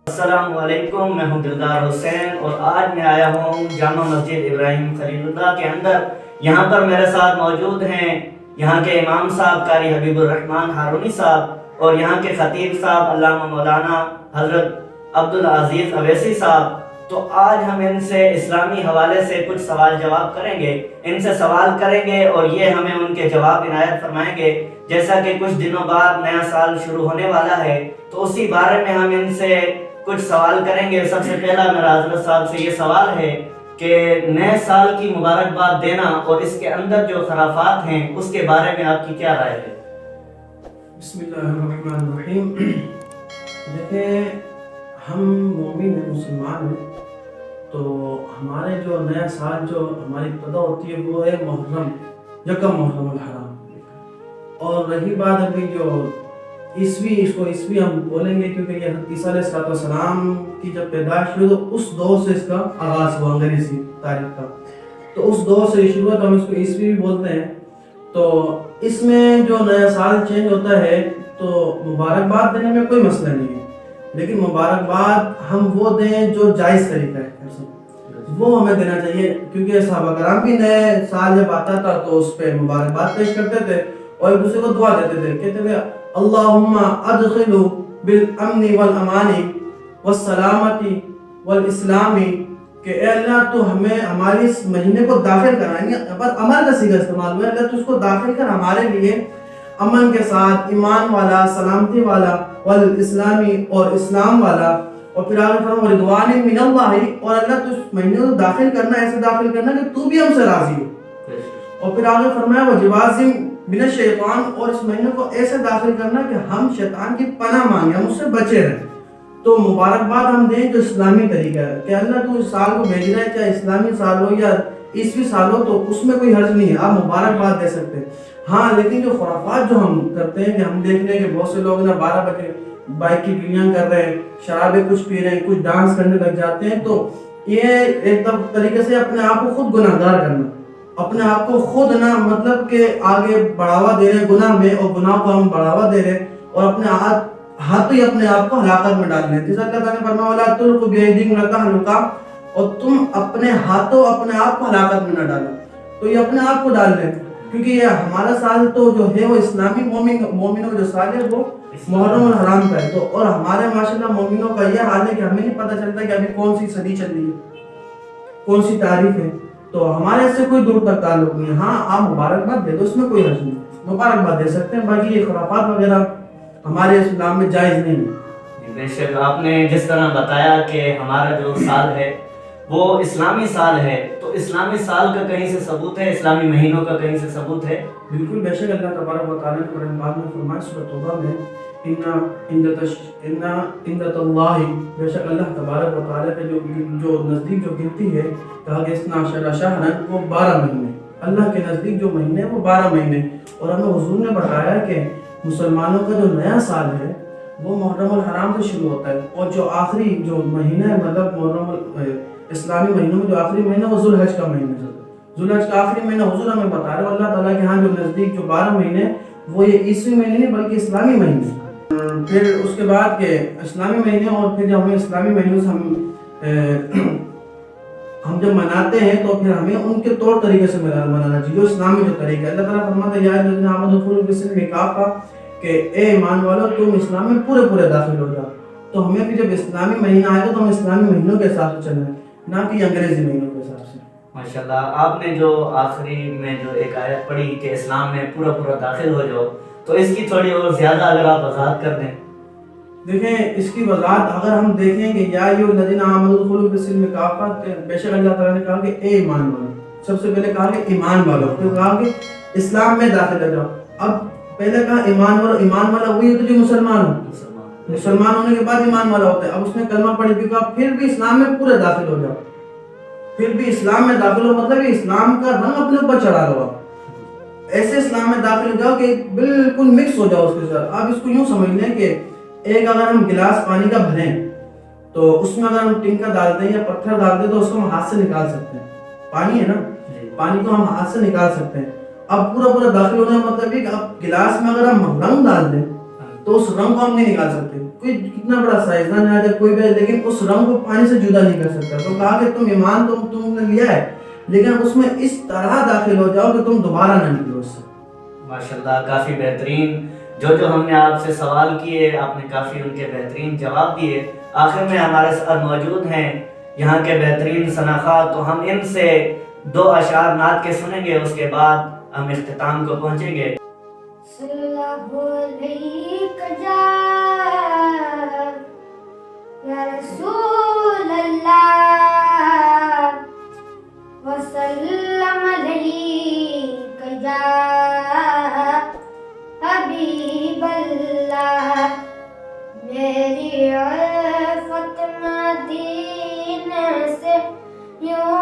السلام علیکم، میں ہوں دلدار حسین اور آج میں آیا ہوں جامع مسجد ابراہیم خلیل اللہ کے اندر۔ یہاں پر میرے ساتھ موجود ہیں یہاں کے امام صاحب قاری حبیب الرحمن ہارونی صاحب اور یہاں کے خطیب صاحب علامہ مولانا حضرت عبدالعزیز اویسی صاحب۔ تو آج ہم ان سے اسلامی حوالے سے کچھ سوال جواب کریں گے، ان سے سوال کریں گے اور یہ ہمیں ان کے جواب عنایت فرمائیں گے۔ جیسا کہ کچھ دنوں بعد نیا سال شروع ہونے والا ہے تو اسی بارے میں ہم ان سے کچھ سوال کریں گے۔ سب سے پہلا میرا حضرت صاحب سے یہ سوال ہے کہ نئے سال کی مبارکباد دینا اور اس کے اندر جو خرافات ہیں اس کے بارے میں آپ کی کیا رائے ہے؟ بسم اللہ الرحمن الرحیم۔ دیکھیں، ہم مومن ہیں، مسلمان ہیں، تو ہمارے جو نیا سال جو ہماری ابتدا ہوتی ہے وہ ہے محرم، یکم محرم الحرام۔ اور رہی بات ابھی جو عیسوی، اس کو عیسوی ہم بولیں گے کیونکہ یہ حضرت عیسیٰ علیہ السلام کی جب پیدائش ہوئی تو اس دور سے اس کا آغاز ہوا، انگریزی تاریخ کا، تو اس دور سے شروع ہوا، تو ہم اس کو عیسوی بھی بولتے ہیں۔ تو اس میں جو نیا سال چینج ہوتا ہے تو مبارکباد دینے میں کوئی مسئلہ نہیں ہے، لیکن مبارکباد ہم وہ دیں جو جائز طریقہ ہے، وہ ہمیں دینا چاہیے، کیونکہ صحابہ کرام بھی نئے سال جب آتا تھا تو اس پہ مبارکباد پیش کرتے تھے اور ایک دوسرے کو دعا دیتے تھے، کہتے تھے اللہم ادخلو بالامن والامان والسلامت والاسلام، کہ اے اللہ تو ہمیں ہماری اس مہینے کو داخل کرائیں، پر عمل کا صیغہ استعمال ہوا ہے، اللہ تو اس کو داخل کر ہمارے لیے امن کے ساتھ، ایمان والا، سلامتی والا، والاسلامی اور اسلام والا، اور پھر آگے فرمایا رضوان من اللہ، اور اللہ تو اس مہینے کو داخل کرنا، ایسے داخل کرنا کہ تو بھی ہم سے راضی ہو، اور پھر آگے فرمایا وجوازم من الشیطان، اور اس مہینے کو ایسے داخل کرنا کہ ہم شیطان کی پناہ مانگیں، ہم اس سے بچے رہیں۔ تو مبارکباد ہم دیں جو اسلامی طریقہ ہے کہ اللہ تو اس سال کو بھیج رہا ہے، چاہے اسلامی سال ہو یا عیسوی سال ہو، تو اس میں کوئی حرج نہیں ہے، آپ مبارکباد دے سکتے ہیں۔ ہاں، لیکن جو خرافات جو ہم کرتے ہیں کہ ہم دیکھ رہے ہیں کہ بہت سے لوگ نا 12 بجے بائک کی گلیاں کر رہے ہیں، شرابیں کچھ پی رہے ہیں، کچھ ڈانس کرنے لگ جاتے ہیں، تو یہ ایک طریقے سے اپنے آپ کو خود گناہ گار کرنا، اپنے آپ کو خود نہ مطلب کہ آگے بڑھاوا دے رہے ہیں گناہ میں، اور گناہ کو ہم بڑھاوا دے رہے ہیں اور اپنے ہاتھوں ہی اپنے آپ کو ہلاکت میں ڈال رہے ہیں۔ جیسا اللہ تعالیٰ نے فرمایا وَلَا تُلْقُوا بِأَيْدِيكُمْ إِلَى التَّهْلُكَةِ، اور تم اپنے ہاتھوں اپنے آپ کو ہلاکت میں نہ ڈالو، تو یہ اپنے آپ کو ڈال رہے ہیں، کیونکہ یہ ہمارا سال تو جو ہے وہ اسلامی مومنوں کا جو سال ہے وہ محرم الحرام کا ہے، تو اور ہمارے ماشاءاللہ مومنوں کا یہ حال ہے کہ ہمیں نہیں پتہ چلتا کہ ابھی کون سی صدی چل رہی ہے، کون سی تاریخ ہے، تو ہمارے اس سے کوئی دور تک تعلق نہیں ہے۔ ہاں، آپ مبارکباد دے دو، اس میں کوئی حرج نہیں، مبارکباد دے سکتے ہیں، باقی یہ خرافات وغیرہ ہمارے اسلام میں جائز نہیں ہے۔ بے شک آپ نے جس طرح بتایا کہ ہمارا جو سال ہے وہ اسلامی سال ہے، تو اسلامی سال کا کہیں سے ثبوت ہے؟ اسلامی مہینوں کا کہیں سے ثبوت ہے؟ بالکل، بے شک اللہ تبارک و تعالیٰ نے قرآن پاک میں فرمایا سورۃ توبہ میں ان عدۃ اللہ، بے شک اللہ تبارک و تعالیٰ کے جو نزدیک جو گنتی ہے، کہا کہ اثنا عشر شہرا، وہ 12 مہینے، اللہ کے نزدیک جو مہینے ہیں وہ 12 مہینے، اور ہمیں حضور نے بتایا کہ مسلمانوں کا جو نیا سال ہے وہ محرم الحرام سے شروع ہوتا ہے، اور جو آخری جو مہینہ ہے مطلب محرم اسلامی مہینوں میں جو آخری مہینہ وہ ذوالحج کا مہینہ ہے، ذوالحج کا آخری مہینہ حضور ہمیں بتا رہے ہیں، اللہ تعالیٰ کے ہاں جو نزدیک جو 12 مہینے وہ یہ عیسوی مہینے نہیں بلکہ اسلامی مہینے۔ پھر اس کے بعد کہ اسلامی مہینے، اور پھر جب ہمیں اسلامی مہینوں سے ہم جب مناتے ہیں تو پھر ہمیں ان کے طور طریقے سے منانا چاہیے، جو اسلامی جو طریقہ ہے۔ اللہ تعالیٰ فرماتا ہے یا ایھا الذین آمنوا ادخلوا فی السلم کافہ، کہ اے ایمان والو تم اسلام میں پورے داخل ہو جاؤ۔ تو ہمیں بھی جب اسلامی مہینہ آئے گا تو ہم اسلامی مہینوں کے حساب سے چلنا ہے، نہ کہ انگریزی مہینوں کے حساب سے۔ ماشاءاللہ، آپ نے جو آخری میں جو ایک آیت پڑھی کہ اسلام میں پورا داخل ہو جاؤ، تو اس کی تھوڑی اور زیادہ اگر آپ وضاحت کر دیں۔ دیکھیں، اس کی وضاحت اگر ہم دیکھیں کہ یا ایھا الذین آمنوا ادخلوا فی السلم کافہ، بے شک اللہ تعالیٰ نے کہا کہ اے ایمان والو، سب سے پہلے کہا کہ ایمان والو، پھر کہا کہ اسلام میں داخل ہو جاؤ۔ اب پہلے کہا ایمان والو، ایمان والا وہی ہوتا جو مسلمان ہو، مسلمان ہونے کے بعد ایمان والا ہوتا ہے۔ اب اس نے کلمہ پڑھ بھی کہا پھر بھی اسلام میں پورے داخل ہو جاؤ، پھر بھی اسلام میں داخل ہو مطلب اسلام کا رنگ اپنے اوپر چڑھا لو، ایسے اسلام میں داخل ہو جاؤ کہ بالکل مکس ہو جاؤ اس کے ساتھ۔ آپ اس کو یوں سمجھ لیں کہ ایک اگر ہم گلاس پانی کا بھریں تو اس میں اگر ہم ٹنکا ڈال دیں یا پتھر ڈال دیں تو اس کو ہم ہاتھ سے نکال سکتے ہیں، پانی ہے نا، پانی کو ہم ہاتھ سے نکال سکتے ہیں۔ اب پورا داخل ہونے کا مطلب ہے کہ اب گلاس میں اگر ہم رنگ ڈال دیں تو اس رنگ کو ہم نہیں نکال سکتے، کوئی کتنا بڑا سائنسدان ہے اگر کوئی بھی، لیکن اس رنگ کو پانی سے جدا نہیں کر سکتا. تو کہا کہ تم ایمان تم نے لیا ہے لیکن اس میں اس طرح داخل ہو جاؤ کہ تم دوبارہ نہ نکلو اس سے. ماشاءاللہ کافی بہترین جو ہم نے آپ سے سوال کیے آپ نے کافی ان کے بہترین جواب دیے. آخر میں ہمارے ساتھ موجود ہیں یہاں کے بہترین صنفاء، تو ہم ان سے 2 اشعار نعت کے سنیں گے، اس کے بعد ہم اختتام کو پہنچیں گے. صلی اللہ علیہ یا رسول اللہ وسلم علیہ یا حبیب اللہ. میری عرفت مدینہ سے یوں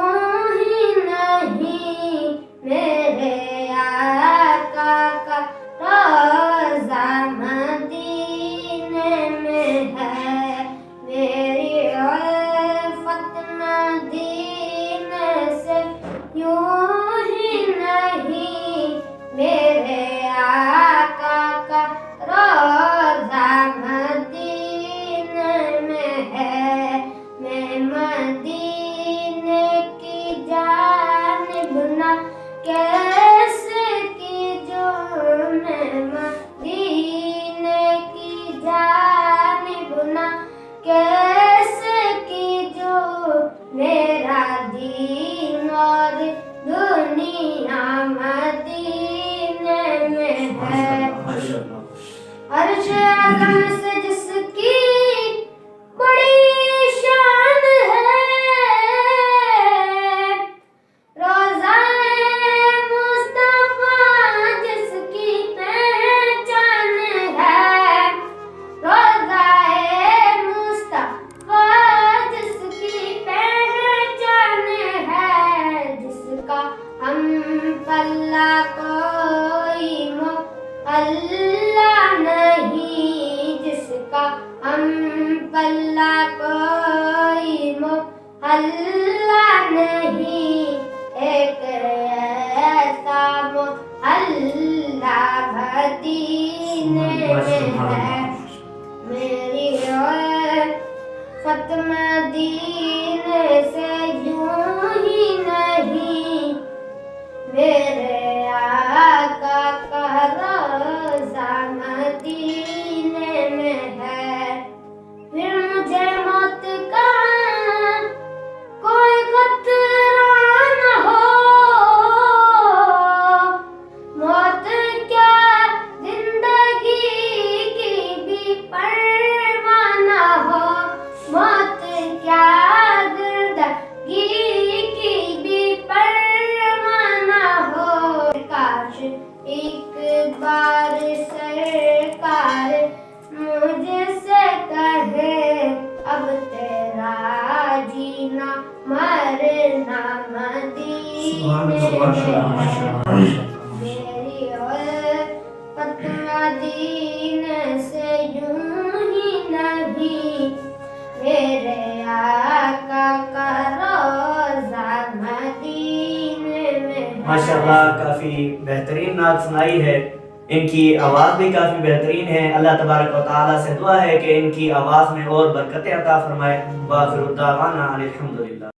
ہی نہیں، میرے آقا کا روضہ مدینے میں ہے. میری عرفت مدینے سے یوں ہی نہیں، میرے آقا کا روضہ مدینے میں ہے. میں مدینے کی جانب نہ کیسے کی جو، میں مدینے کی جانب نہ کیسے کی جو، میرا دین اور دنیا مدینے میں ہے. عرش اعظم سے جس کی بڑی شان ہے، روضہ مصطفیٰ جس کی پہچان ہے، روضہ مصطفیٰ جس کی پہچان ہے، جس کا ہم پلہ کوئی اللہ نہیں، جس کا ہم پلہ کوئی اللہ نہیں. ایک ایسا محلہ مدینے میں ہے. میری عرفت مدینے سے یوں ہی نہیں، میرے آقا کا روضہ مدینے میں ہے. پھر مجھے موت کا کوئی خطرہ نہ ہو، موت کیا زندگی کی بھی پرواہ نہ ہو، موت کیا زندگی کی بھی پرواہ نہ ہو. کاش ایک بار سرکار مجھ سے کہے، اب تیرا جینا مرنا مدینے میں. میری عرفت مدینے سے یوں ہی نہیں، میرے آقا کا روضہ مدینے میں. ماشاءاللہ کافی بہترین نعت سنائی ہے. ان کی آواز بھی کافی بہترین ہے. اللہ تبارک و تعالیٰ سے دعا ہے کہ ان کی آواز میں اور برکتیں عطا فرمائے. وآخر دعوانا الحمدللہ.